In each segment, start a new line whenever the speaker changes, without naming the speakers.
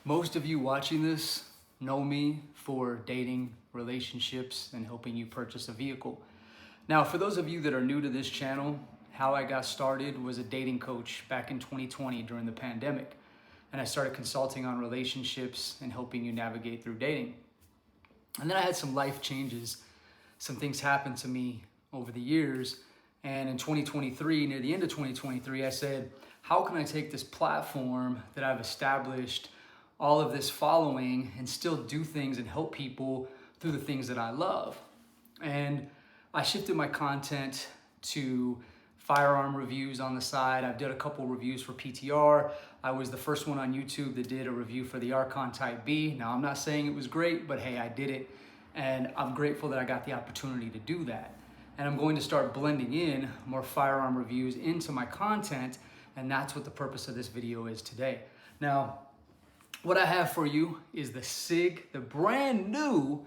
Most of you watching this know me for dating, relationships, and helping you purchase a vehicle. Now, for those of you that are new to this channel, how I got started was a dating coach back in 2020 during the pandemic. And I started consulting on relationships and helping you navigate through dating. And then I had some life changes. Some things happened to me over the years. And in 2023, near the end of 2023, I said, how can I take this platform that I've established, all of this following, and still do things and help people through the things that I love? And I shifted my content to firearm reviews on the side. I've done a couple reviews for PTR. I was the first one on YouTube that did a review for the Archon Type B. Now, I'm not saying it was great, but hey, I did it. And I'm grateful that I got the opportunity to do that. And I'm going to start blending in more firearm reviews into my content. And that's what the purpose of this video is today. Now, what I have for you is the Sig, the brand new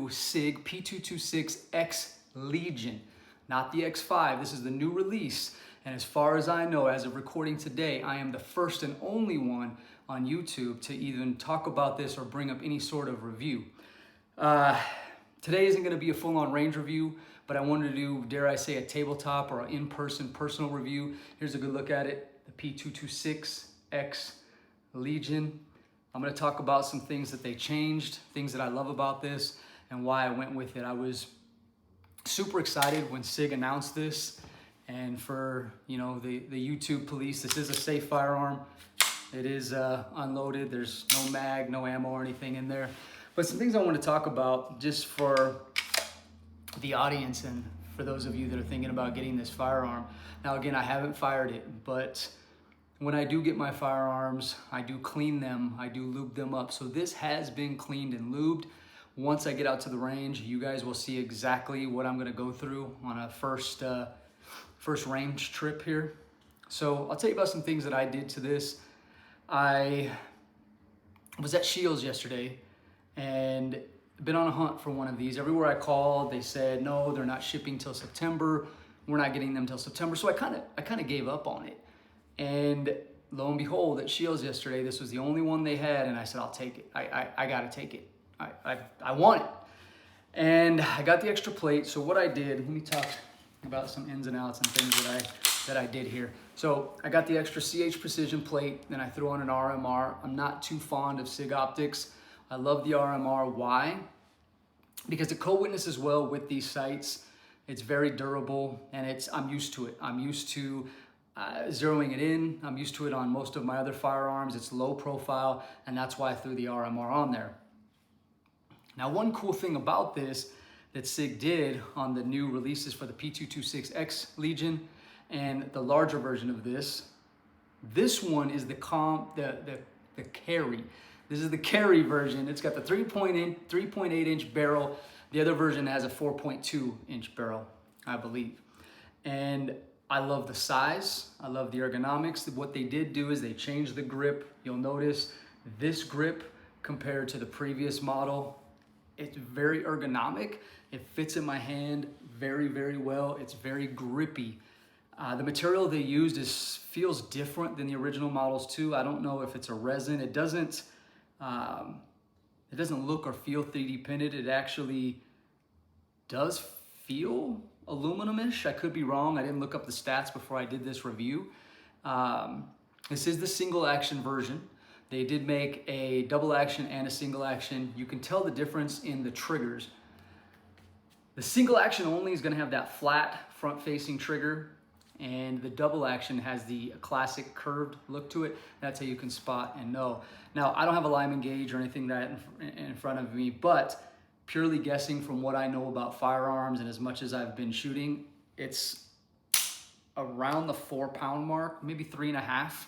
Sig P226 X Legion. Not the X5, this is the new release. And as far as I know, as of recording today, I am the first and only one on YouTube to even talk about this or bring up any sort of review. Today isn't gonna be a full-on range review, but I wanted to do, dare I say, a tabletop or an in-person personal review. Here's a good look at it, the P226 X Legion. I'm gonna talk about some things that they changed, things that I love about this, and why I went with it. I was super excited when Sig announced this, and for the YouTube police, this is a safe firearm. It is unloaded. There's no mag, no ammo or anything in there. But some things I want to talk about just for the audience and for those of you that are thinking about getting this firearm. Now, again, I haven't fired it, but when I do get my firearms, I do clean them, I do lube them up. So this has been cleaned and lubed. Once I get out to the range, you guys will see exactly what I'm gonna go through on a first range trip here. So I'll tell you about some things that I did to this. I was at Shields yesterday and been on a hunt for one of these. Everywhere I called, they said, no, they're not shipping till September. We're not getting them till September. So I kind of gave up on it. And lo and behold, at Shields yesterday, this was the only one they had. And I said, I'll take it. I gotta take it. I want it. And I got the extra plate. So what I did, let me talk about some ins and outs and things that I did here. So I got the extra CH Precision plate, then I threw on an RMR. I'm not too fond of Sig Optics. I love the RMR. Why? Because it co-witnesses well with these sights. It's very durable, and I'm used to it. I'm used to zeroing it in. I'm used to it on most of my other firearms. It's low profile, and that's why I threw the RMR on there. Now, one cool thing about this that Sig did on the new releases for the P226 X Legion and the larger version of this one is the carry. This is the carry version. It's got the 3.8 inch barrel. The other version has a 4.2 inch barrel, I believe. And I love the size. I love the ergonomics. What they did do is they changed the grip. You'll notice this grip compared to the previous model, it's very ergonomic. It fits in my hand very, very well. It's very grippy. The material they used feels different than the original models too. I don't know if it's a resin. It doesn't look or feel 3D printed. It actually does feel aluminum-ish. I could be wrong. I didn't look up the stats before I did this review. This is the single action version. They did make a double action and a single action. You can tell the difference in the triggers. The single action only is gonna have that flat front-facing trigger, and the double action has the classic curved look to it. That's how you can spot and know. Now, I don't have a Lyman gauge or anything that in front of me, but purely guessing from what I know about firearms and as much as I've been shooting, it's around the 4 pound mark, maybe 3.5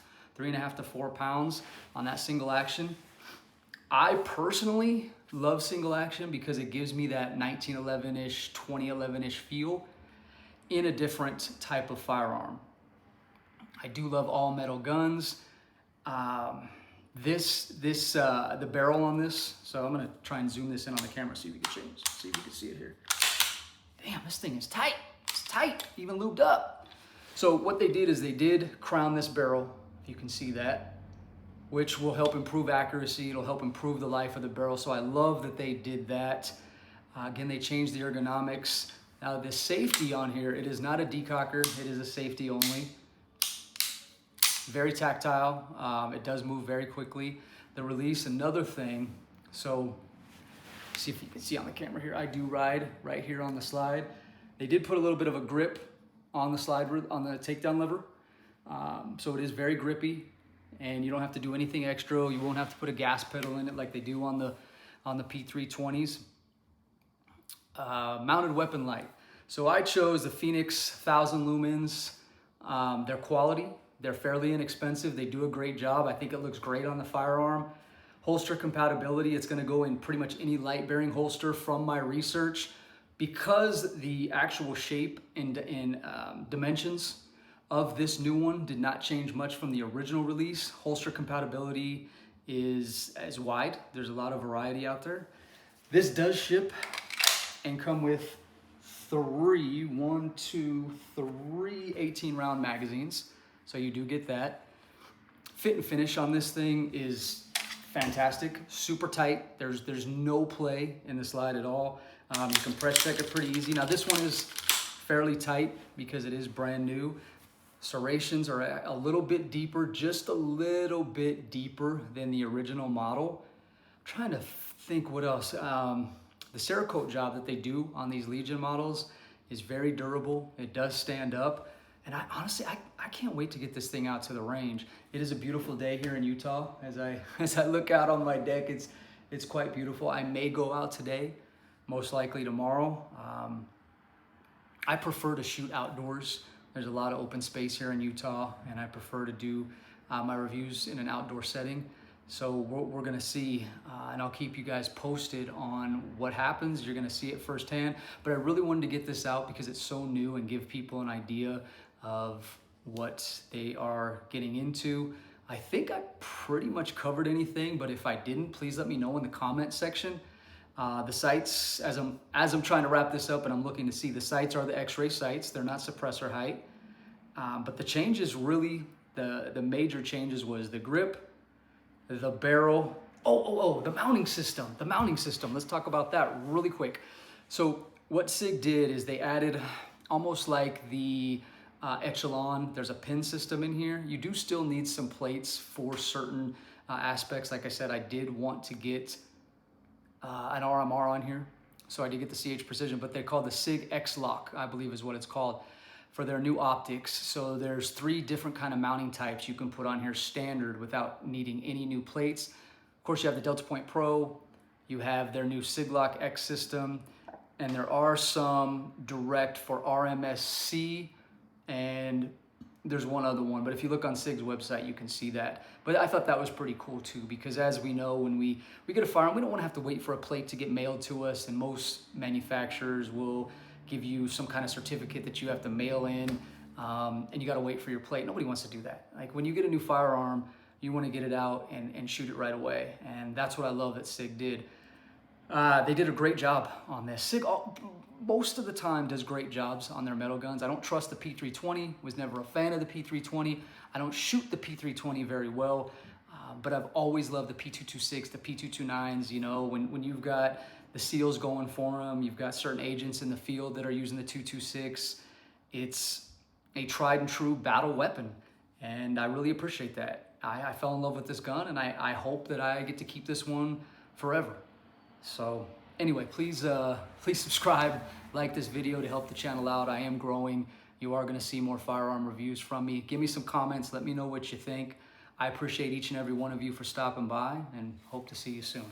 to 4 pounds on that single action. I personally love single action because it gives me that 1911-ish, 2011-ish feel in a different type of firearm. I do love all metal guns. The barrel on this, so I'm gonna try and zoom this in on the camera, see if you can see it here. Damn, this thing is tight. It's tight, even lubed up. So what they did is they did crown this barrel, if you can see that. which will help improve accuracy. It'll help improve the life of the barrel. So I love that they did that. Again, they changed the ergonomics. Now the safety on here, it is not a decocker, it is a safety only. Very tactile, it does move very quickly. The release, another thing, so see if you can see on the camera here, I do ride right here on the slide. They did put a little bit of a grip on the slide, on the takedown lever. So it is very grippy and you don't have to do anything extra. You won't have to put a gas pedal in it like they do on the P320s. Mounted weapon light. So I chose the Phoenix 1000 lumens. They're quality, they're fairly inexpensive. They do a great job. I think it looks great on the firearm. Holster compatibility, it's gonna go in pretty much any light bearing holster from my research. Because the actual shape and dimensions of this new one did not change much from the original release, holster compatibility is wide. There's a lot of variety out there. This does ship and come with three 18-round magazines. So you do get that. Fit and finish on this thing is fantastic, super tight. There's no play in the slide at all. You can press check it pretty easy. Now this one is fairly tight because it is brand new. Serrations are a little bit deeper, just a little bit deeper than the original model. I'm trying to think what else. The Cerakote job that they do on these Legion models is very durable. It does stand up. And honestly, I can't wait to get this thing out to the range. It is a beautiful day here in Utah. As I look out on my deck, it's quite beautiful. I may go out today, most likely tomorrow. I prefer to shoot outdoors. There's a lot of open space here in Utah, and I prefer to do my reviews in an outdoor setting. So we're gonna see, and I'll keep you guys posted on what happens. You're gonna see it firsthand, but I really wanted to get this out because it's so new and give people an idea of what they are getting into. I think I pretty much covered anything, but if I didn't, please let me know in the comment section. The sights, as I'm trying to wrap this up and I'm looking to see, the sights are the X-ray sights. They're not suppressor height, but the changes really, the major changes was the grip, the barrel, the mounting system, Let's talk about that really quick. So what Sig did is they added almost like the Echelon, there's a pin system in here. You do still need some plates for certain aspects. Like I said, I did want to get an RMR on here, so I did get the CH Precision, but they're called the Sig X Lock, I believe is what it's called, for their new optics. So there's 3 different kind of mounting types you can put on here standard without needing any new plates. Of course, you have the Delta Point Pro, you have their new Sig Lock X system, and there are some direct for RMSC, and there's one other one, but if you look on Sig's website, you can see that. But I thought that was pretty cool too, because as we know, when we get a firearm, we don't want to have to wait for a plate to get mailed to us, and most manufacturers will give you some kind of certificate that you have to mail in, and you got to wait for your plate. Nobody wants to do that. Like when you get a new firearm, you want to get it out and shoot it right away, and that's what I love that Sig did. They did a great job on this. Sig, most of the time, does great jobs on their metal guns. I don't trust the P320, was never a fan of the P320. I don't shoot the P320 very well, but I've always loved the P226, the P229s. You know, when you've got the SEALs going for them, you've got certain agents in the field that are using the 226. It's a tried and true battle weapon, and I really appreciate that. I fell in love with this gun, and I hope that I get to keep this one forever. So anyway, please subscribe, like this video to help the channel out. I am growing. You are going to see more firearm reviews from me. Give me some comments. Let me know what you think. I appreciate each and every one of you for stopping by, and hope to see you soon.